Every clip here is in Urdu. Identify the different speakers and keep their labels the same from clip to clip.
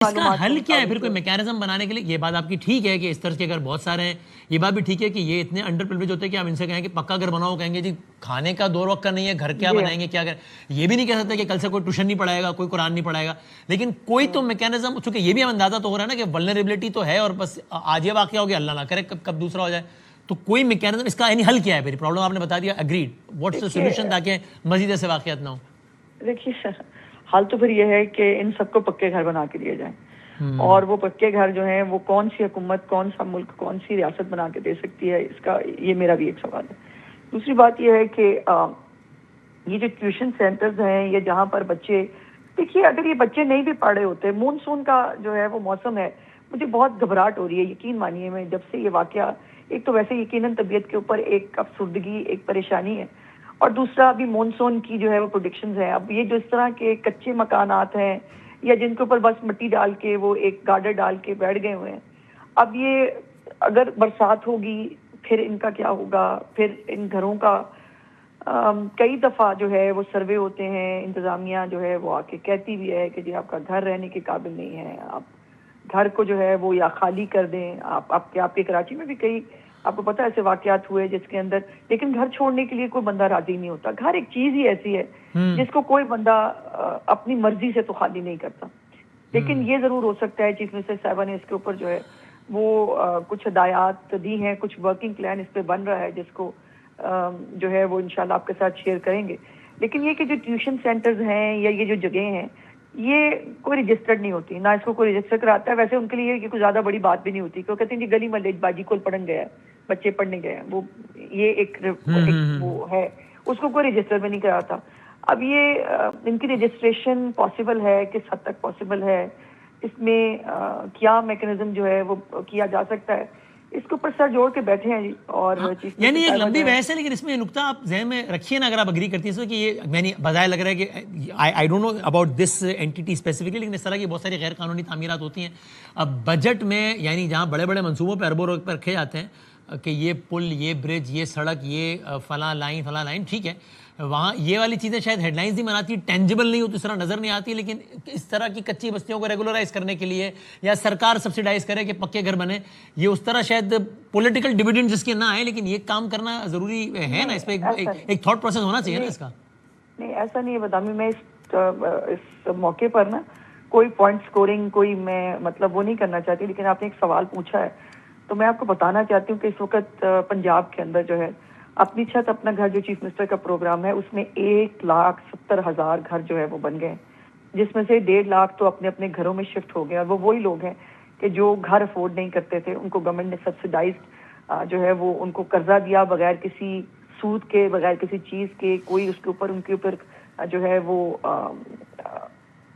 Speaker 1: اس کا حل کیا ہے پھر کوئی میکینزم بنانے کے لیے؟ یہ بات آپ کی ٹھیک ہے کہ اس طرح کے اگر بہت سارے ہیں، یہ بات بھی ٹھیک ہے کہ یہ اتنے انڈر پریویلیج ہوتے ہیں کہ آپ ان سے کہیں کہ پکا گھر بناؤ، کہیں گے جی کھانے کا دور وقت کا نہیں ہے، گھر کیا بنائیں گے، کیا کریں. یہ بھی نہیں کہہ سکتے کہ کل سے کوئی ٹیوشن نہیں پڑھائے گا، کوئی قرآن نہیں پڑھائے گا، لیکن کوئی تو میکینزم، چونکہ یہ بھی ہم اندازہ تو ہو رہا ہے نا کہ ولنریبلٹی تو ہے، اور بس آج یہ واقعہ ہو گیا، اللہ نہ کرے کب دوسرا ہو جائے. تو کوئی میکینزم اس کا یعنی حل کیا ہے پھر؟ پرابلم آپ نے بتا دیا، اگریڈ، واٹس دا سولوشن تاکہ مزید ایسے واقعات نہ ہوں؟
Speaker 2: دیکھیے سر، حل تو پھر یہ ہے کہ ان سب کو پکے گھر بنا کے دیے جائیں، اور وہ پکے گھر جو ہیں وہ کون سی حکومت، کون سا ملک، کون سی ریاست بنا کے دے سکتی ہے، اس کا یہ میرا بھی ایک سوال ہے. دوسری بات یہ ہے کہ یہ جو ٹیوشن سینٹرز ہیں یا جہاں پر بچے، دیکھیے اگر یہ بچے نہیں بھی پڑھ رہے ہوتے، مونسون کا جو ہے وہ موسم ہے، مجھے بہت گھبراہٹ ہو رہی ہے، یقین مانیے. میں جب سے یہ واقعہ، ایک تو ویسے یقیناً طبیعت کے اوپر ایک افسردگی، ایک پریشانی ہے، اور دوسرا ابھی مونسون کی جو ہے وہ پروڈکشنز ہیں. اب یہ جو اس طرح کے کچے مکانات ہیں یا جن کے اوپر بس مٹی ڈال کے وہ ایک گارڈر ڈال کے بیٹھ گئے ہوئے ہیں، اب یہ اگر برسات ہوگی پھر ان کا کیا ہوگا؟ پھر ان گھروں کا کئی دفعہ جو ہے وہ سروے ہوتے ہیں، انتظامیہ جو ہے وہ آ کے کہتی بھی ہے کہ جی آپ کا گھر رہنے کے قابل نہیں ہے، آپ گھر کو جو ہے وہ یا خالی کر دیں. آپ کے کراچی میں بھی کئی، آپ کو پتہ ایسے واقعات ہوئے جس کے اندر، لیکن گھر چھوڑنے کے لیے کوئی بندہ راضی نہیں ہوتا. گھر ایک چیز ہی ایسی ہے جس کو کوئی بندہ اپنی مرضی سے تو خالی نہیں کرتا. لیکن یہ ضرور ہو سکتا ہے چیف منسٹر صاحبہ نے اس کے اوپر جو ہے وہ کچھ ہدایات دی ہیں، کچھ ورکنگ پلان اس پہ بن رہا ہے جس کو جو ہے وہ انشاءاللہ آپ کے ساتھ شیئر کریں گے. لیکن یہ کہ جو ٹیوشن سینٹرز ہیں یا یہ جو جگہیں ہیں، یہ کوئی رجسٹرڈ نہیں ہوتی، نہ اس کو کوئی رجسٹر کراتا ہے. ویسے ان کے لیے یہ کوئی زیادہ بڑی بات بھی نہیں ہوتی، کیونکہ کہتے ہیں جی گلی محلے باجی کول پڑھن گیا ہے، بچے پڑھنے گئے ہیں، وہ یہ ایک وہ ہے، اس کو کوئی رجسٹر میں نہیں کراتا. اب یہ ان کی رجسٹریشن پاسبل ہے، کس حد تک پاسبل ہے، اس میں کیا میکنزم جو ہے وہ کیا جا سکتا ہے، اس کے اوپر سر جوڑ کے بیٹھے ہیں جی. اور
Speaker 1: یعنی ایک لمبی بحث ہے، لیکن اس میں یہ نقطہ آپ ذہن میں رکھیے نا، اگر آپ اگری کرتی ہیں کہ یہ میں نے بظاہر لگ رہا ہے کہ I don't know about this anti specifically, لیکن اس طرح کی بہت ساری غیر قانونی تعمیرات ہوتی ہیں. اب بجٹ میں یعنی جہاں بڑے بڑے منصوبوں پہ اربوں روپے رکھے جاتے ہیں کہ یہ پل، یہ برج، یہ سڑک، یہ فلاں لائن، ٹھیک ہے، وہاں یہ والی چیزیں شاید ہیڈ لائنز نہیں بناتی، ٹینجبل نہیں ہوتی، اس طرح نظر نہیں آتی، لیکن اس طرح کی کچی بستیوں کو ریگولرائز کرنے کے لیے یا سرکار سبسیڈائز کرے کہ پکے گھر بنے، یہ اس طرح شاید پولیٹیکل ڈیویڈنڈ جس کے نہ آئے، لیکن یہ کام کرنا ضروری ہے نا، اس پہ ایک تھاٹ پروسیس ہونا چاہیے نا اس کا.
Speaker 2: نہیں ایسا نہیں ہے بدامی. میں اس موقع پر نا کوئی پوائنٹ سکورنگ کوئی میں مطلب وہ نہیں کرنا چاہتی، لیکن آپ نے ایک سوال پوچھا ہے تو میں آپ کو بتانا چاہتی ہوں کہ اس وقت پنجاب کے اندر جو ہے اپنی چھت اپنا گھر جو چیف منسٹر کا پروگرام ہے، اس میں 1,70,000 گھر جو ہے وہ بن گئے، جس میں سے 1.5 لاکھ تو اپنے اپنے گھروں میں شفٹ ہو گئے. اور وہ وہی لوگ ہیں کہ جو گھر افورڈ نہیں کرتے تھے، ان کو گورنمنٹ نے سبسیڈائزڈ جو ہے وہ ان کو قرضہ دیا، بغیر کسی سود کے، بغیر کسی چیز کے، کوئی اس کے اوپر ان کے اوپر جو ہے وہ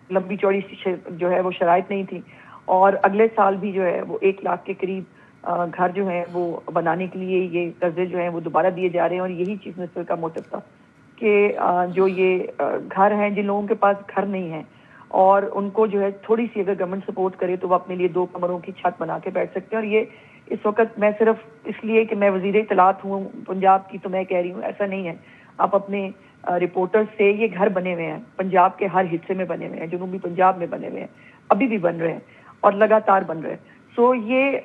Speaker 2: لمبی چوڑی جو ہے وہ شرائط نہیں تھی. اور اگلے سال بھی جو ہے وہ 1 لاکھ کے قریب گھر جو ہیں وہ بنانے کے لیے یہ قرضے جو ہیں وہ دوبارہ دیے جا رہے ہیں. اور یہی چیف منسٹر کا موٹو تھا کہ جو یہ گھر ہیں، جن لوگوں کے پاس گھر نہیں ہیں اور ان کو جو ہے تھوڑی سی اگر گورنمنٹ سپورٹ کرے تو وہ اپنے لیے 2 کمروں کی چھت بنا کے بیٹھ سکتے ہیں. اور یہ اس وقت میں صرف اس لیے کہ میں وزیر اطلاعات ہوں پنجاب کی تو میں کہہ رہی ہوں، ایسا نہیں ہے. آپ اپنے رپورٹر سے، یہ گھر بنے ہوئے ہیں پنجاب کے ہر حصے میں، بنے ہوئے ہیں جنوبی پنجاب میں، بنے ہوئے ہیں، ابھی بھی بن رہے ہیں اور لگاتار بن رہے ہیں. سو یہ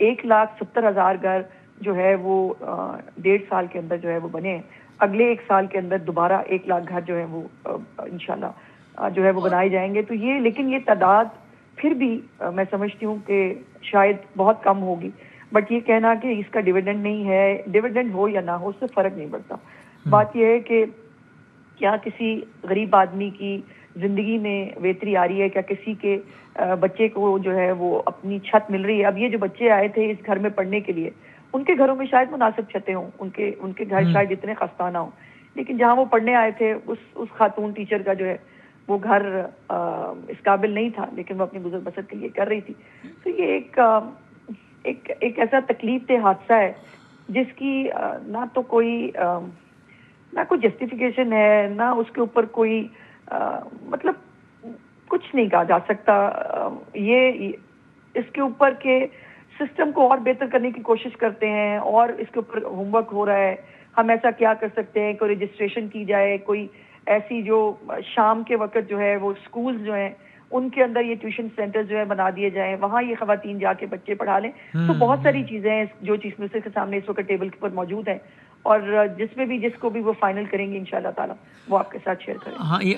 Speaker 2: 1,70,000 گھر جو ہے وہ 1.5 سال کے اندر جو ہے وہ بنے ہیں. اگلے 1 سال کے اندر دوبارہ 1 لاکھ گھر جو ہے وہ انشاءاللہ جو ہے وہ بنائے جائیں گے. تو یہ، لیکن یہ تعداد پھر بھی میں سمجھتی ہوں کہ شاید بہت کم ہوگی. بٹ یہ کہنا کہ اس کا ڈیویڈنڈ نہیں ہے، ڈیویڈنڈ ہو یا نہ ہو، اس سے فرق نہیں پڑتا. بات یہ ہے کہ کیا کسی غریب آدمی کی زندگی میں بہتری آ رہی ہے، کیا کسی کے بچے کو جو ہے وہ اپنی چھت مل رہی ہے. اب یہ جو بچے آئے تھے اس گھر میں پڑھنے کے لیے، ان کے گھروں میں شاید مناسب چھتیں ہوں، ان کے گھر شاید اتنے خستہ نہ ہوں، لیکن جہاں وہ پڑھنے آئے تھے اس خاتون ٹیچر کا جو ہے وہ گھر اس قابل نہیں تھا، لیکن وہ اپنی گزر بسر کے لیے کر رہی تھی. تو یہ ایک ایسا تکلیف دہ حادثہ ہے جس کی نہ تو کوئی جسٹیفیکیشن ہے، نہ اس کے اوپر کوئی مطلب کچھ نہیں کہا جا سکتا. یہ اس کے اوپر کہ سسٹم کو اور بہتر کرنے کی کوشش کرتے ہیں اور اس کے اوپر ہوم ورک ہو رہا ہے. ہم ایسا کیا کر سکتے ہیں، کوئی رجسٹریشن کی جائے، کوئی ایسی جو شام کے وقت جو ہے وہ سکولز جو ہیں ان کے اندر یہ ٹیوشن سینٹر جو ہے بنا دیے جائیں, وہاں یہ خواتین جا کے بچے پڑھا لیں. تو بہت ساری چیزیں ہیں جو چیف منسٹر کے سامنے اس وقت ٹیبل کے اوپر موجود ہیں, اور جس کو بھی وہ فائنل کریں گے انشاءاللہ تعالی وہ آپ کے ساتھ شیئر کریں.
Speaker 1: ہاں, یہ